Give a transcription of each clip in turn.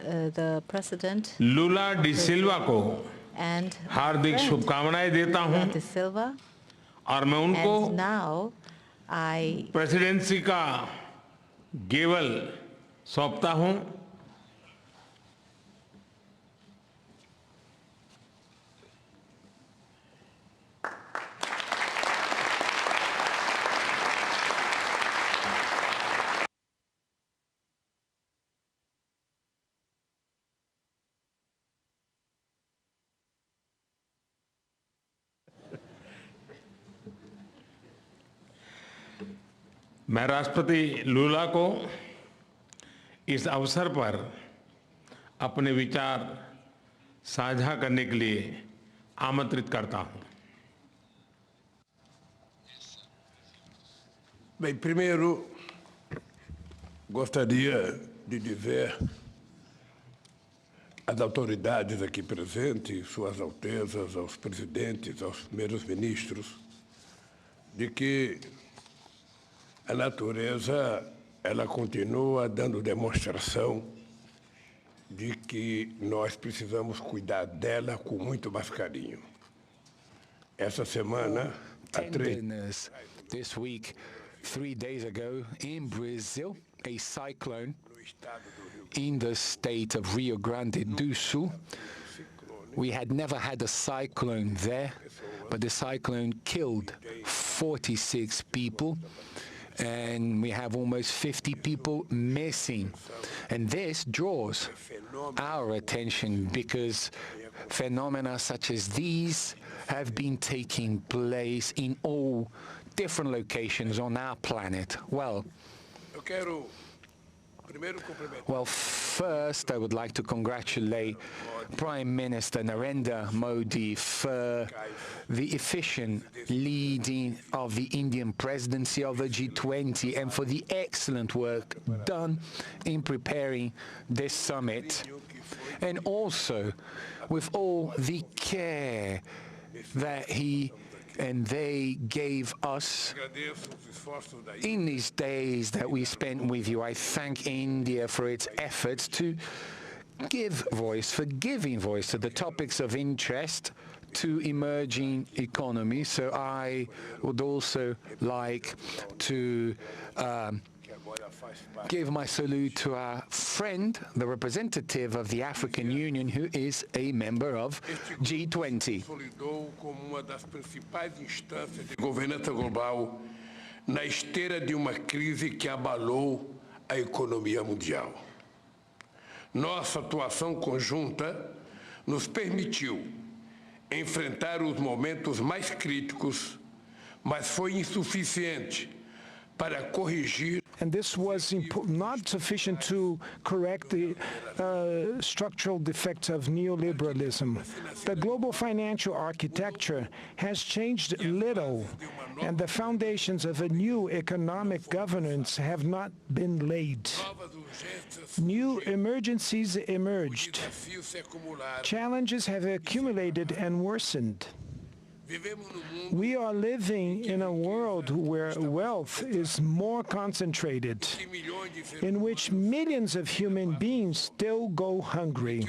the President Lula da सिल्वा को and हार्दिक शुभकामनाएं देता हूं De Silva. और मैं उनको And now I प्रेसिडेंसी का गेवल सौंपता हूं। मैं राष्ट्रपति लूला को इस अवसर पर अपने विचार साझा करने के लिए आमंत्रित करता हूं। Bem, primeiro, gostaria de dizer às autoridades aqui presentes, suas altezas, aos presidentes, aos primeiros ministros, de que a natureza, ela continua dando demonstração de que nós precisamos cuidar dela com muito mais carinho. Essa semana, tenderness. This week, 3 days ago, in Brazil, a cyclone in the state of Rio Grande do Sul. We had never had a cyclone there, but the cyclone killed 46 people. And we have almost 50 people missing. And this draws our attention because phenomena such as these have been taking place in all different locations on our planet. Well, first I would like to congratulate Prime Minister Narendra Modi for the efficient leading of the Indian presidency of the G20 and for the excellent work done in preparing this summit, and also with all the care that he and they gave us in these days that we spent with you. I thank India for its efforts to give voice, for giving voice to the topics of interest to emerging economies. So I would also like to give my salute to our friend, the representative of the African Union, who is a member of G20. Como uma das principais instâncias de governança global na esteira de uma crise que abalou a economia mundial. Nossa atuação conjunta nos permitiu enfrentar os momentos mais críticos, mas foi insuficiente para corrigir. And this was not sufficient to correct the structural defects of neoliberalism. The global financial architecture has changed little, and the foundations of a new economic governance have not been laid. New emergencies emerged. Challenges have accumulated and worsened. We are living in a world where wealth is more concentrated, in which millions of human beings still go hungry,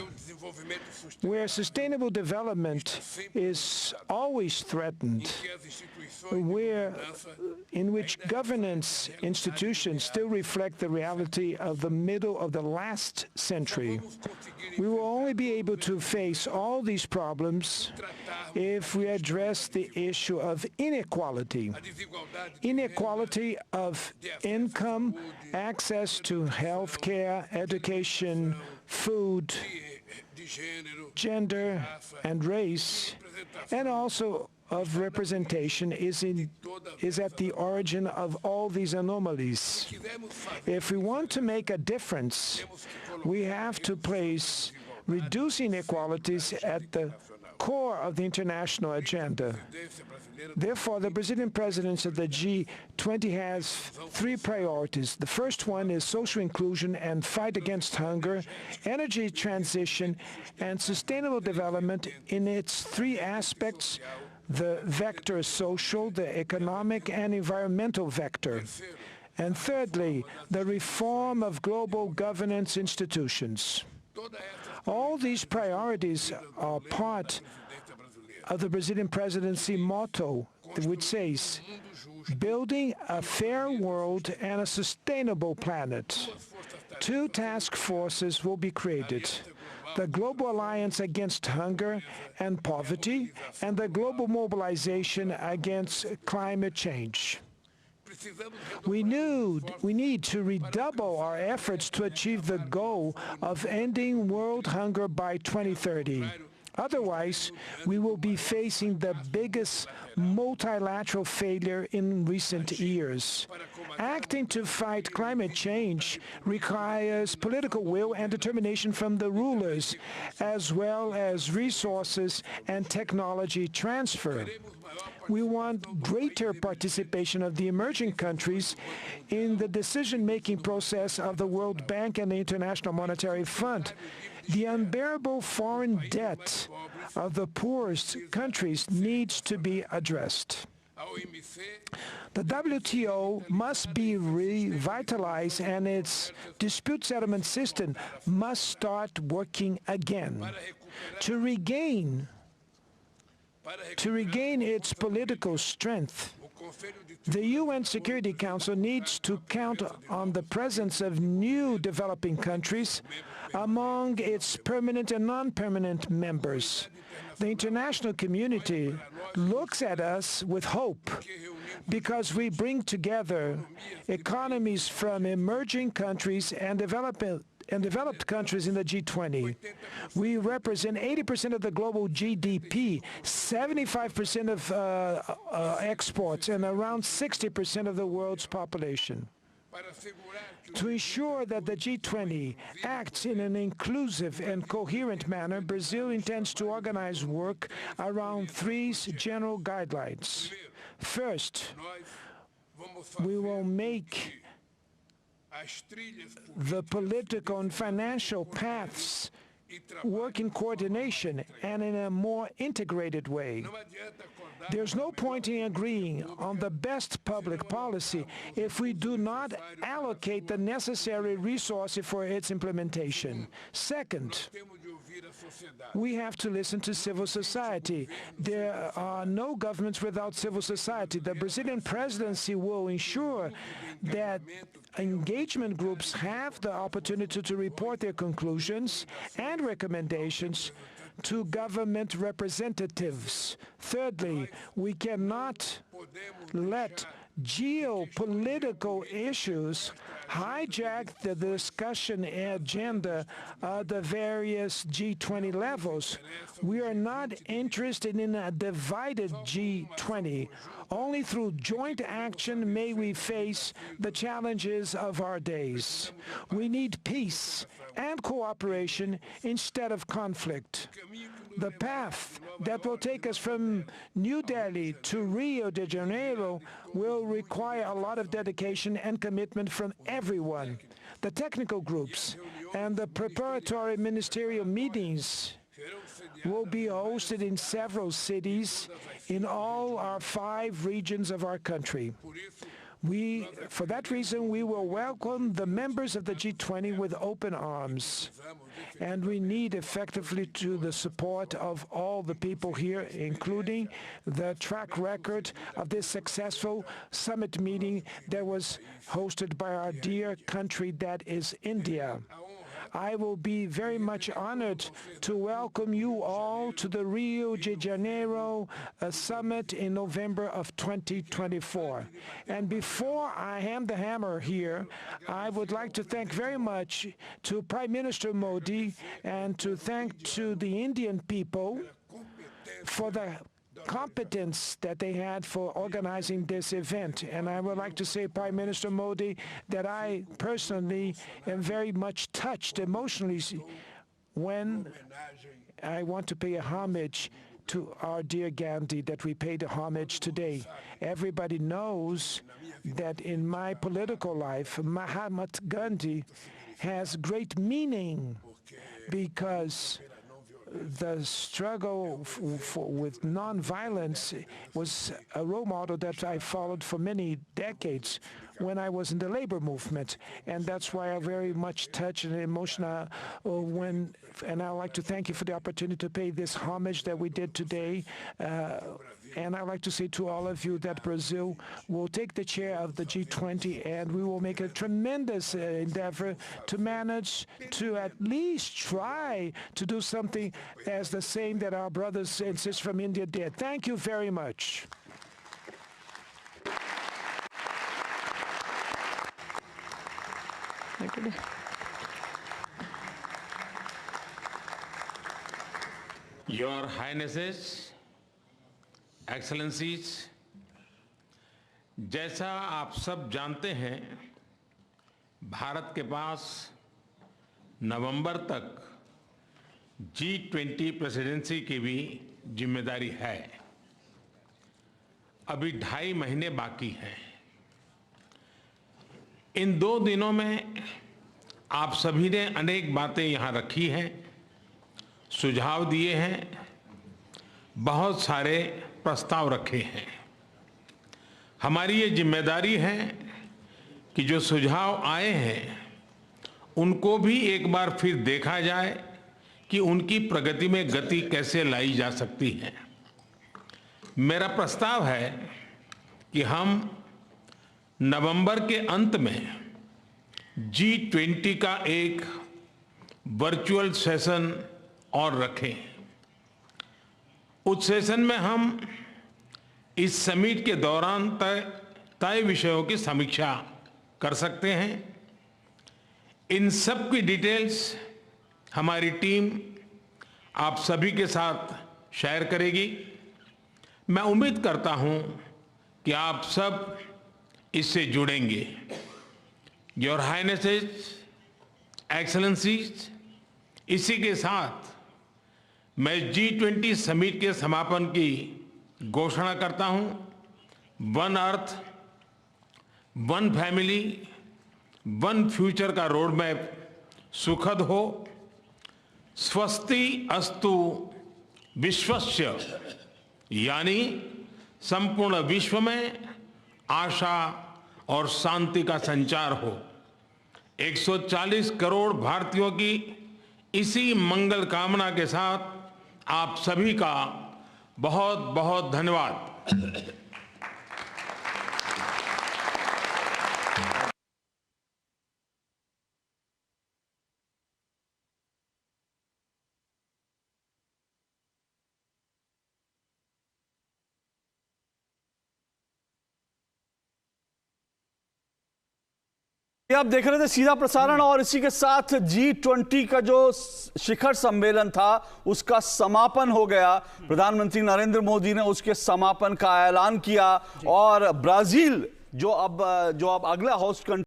where sustainable development is always threatened, in which governance institutions still reflect the reality of the middle of the last century. We will only be able to face all these problems if we address the issue of inequality. Inequality of income, access to health care, education, food, gender, and race, and also of representation is at the origin of all these anomalies. If we want to make a difference, we have to place reducing inequalities at the core of the international agenda. Therefore, the Brazilian presidency of the G20 has 3 priorities. The first one is social inclusion and fight against hunger, energy transition, and sustainable development in its 3 aspects: the vector social, the economic, and environmental vector. And thirdly, the reform of global governance institutions. All these priorities are part of the Brazilian presidency motto, which says, building a fair world and a sustainable planet. Two task forces will be created: the Global Alliance Against Hunger and Poverty and the Global Mobilization Against Climate Change. We need to redouble our efforts to achieve the goal of ending world hunger by 2030. Otherwise, we will be facing the biggest multilateral failure in recent years. Acting to fight climate change requires political will and determination from the rulers, as well as resources and technology transfer. We want greater participation of the emerging countries in the decision-making process of the World Bank and the International Monetary Fund. The unbearable foreign debt of the poorest countries needs to be addressed. The WTO must be revitalized and its dispute settlement system must start working again. To regain its political strength, the UN Security Council needs to count on the presence of new developing countries among its permanent and non-permanent members. The international community looks at us with hope because we bring together economies from emerging countries and developed countries in the G20. We represent 80% of the global GDP, 75% of exports, and around 60% of the world's population. To ensure that the G20 acts in an inclusive and coherent manner, Brazil intends to organize work around three general guidelines. First, we will make the political and financial paths work in coordination and in a more integrated way. There's no point in agreeing on the best public policy if we do not allocate the necessary resources for its implementation. Second, we have to listen to civil society. There are no governments without civil society. The Brazilian presidency will ensure that engagement groups have the opportunity to report their conclusions and recommendations to government representatives. Thirdly, we cannot let geopolitical issues hijack the discussion agenda of the various G20 levels. We are not interested in a divided G20. Only through joint action may we face the challenges of our days. We need peace and cooperation instead of conflict. The path that will take us from New Delhi to Rio de Janeiro will require a lot of dedication and commitment from everyone. The technical groups and the preparatory ministerial meetings will be hosted in several cities in all our 5 regions of our country. For that reason, we will welcome the members of the G20 with open arms. And we need effectively to the support of all the people here, including the track record of this successful summit meeting that was hosted by our dear country, that is India. I will be very much honored to welcome you all to the Rio de Janeiro summit in November of 2024. And before I hand the hammer here, I would like to thank very much to Prime Minister Modi and to thank to the Indian people for the competence that they had for organizing this event. And I would like to say, Prime Minister Modi, that I personally am very much touched emotionally when I want to pay a homage to our dear Gandhi, that we paid a homage today. Everybody knows that in my political life, Mahatma Gandhi has great meaning because the struggle with nonviolence was a role model that I followed for many decades when I was in the labor movement. And that's why I'm very much touched and emotional and I'd like to thank you for the opportunity to pay this homage that we did today. And I'd like to say to all of you that Brazil will take the chair of the G20 and we will make a tremendous endeavor to manage to at least try to do something as the same that our brothers and sisters from India did. Thank you very much. Your Highnesses, Excellencies, जैसा आप सब जानते हैं, भारत के पास नवंबर तक G20 presidency की भी जिम्मेदारी है। अभी 2.5 महीने बाकी हैं। इन 2 दिनों में आप सभी ने अनेक बातें यहाँ रखी हैं, सुझाव दिए हैं, बहुत सारे प्रस्ताव रखे हैं। हमारी ये जिम्मेदारी है कि जो सुझाव आए हैं उनको भी एक बार फिर देखा जाए कि उनकी प्रगति में गति कैसे लाई जा सकती है। मेरा प्रस्ताव है कि हम नवंबर के अंत में G20 का एक वर्चुअल सेशन और रखें। उस सेशन में हम इस समिट के दौरान तय विषयों की समीक्षा कर सकते हैं। इन सब की डिटेल्स हमारी टीम आप सभी के साथ शेयर करेगी। मैं उम्मीद करता हूं कि आप सब इससे जुड़ेंगे। योर हाइनेसेस, एक्सेलेंसीज, इसी के साथ मैं G20 समिट के समापन की घोषणा करता हूं। One earth, one family, one future का रोड मैप सुखद हो। स्वस्ति अस्तु विश्वस्य, यानी संपूर्ण विश्व में आशा और शांति का संचार हो। 140 करोड़ भारतीयों की इसी मंगल कामना के साथ आप सभी का बहुत बहुत धन्यवाद। आप देख रहे थे सीधा प्रसारण और इसी के साथ G20 का जो शिखर सम्मेलन था उसका समापन हो गया। प्रधानमंत्री नरेंद्र मोदी ने उसके समापन का ऐलान किया और ब्राजील जो अब अगला होस्ट कंट्री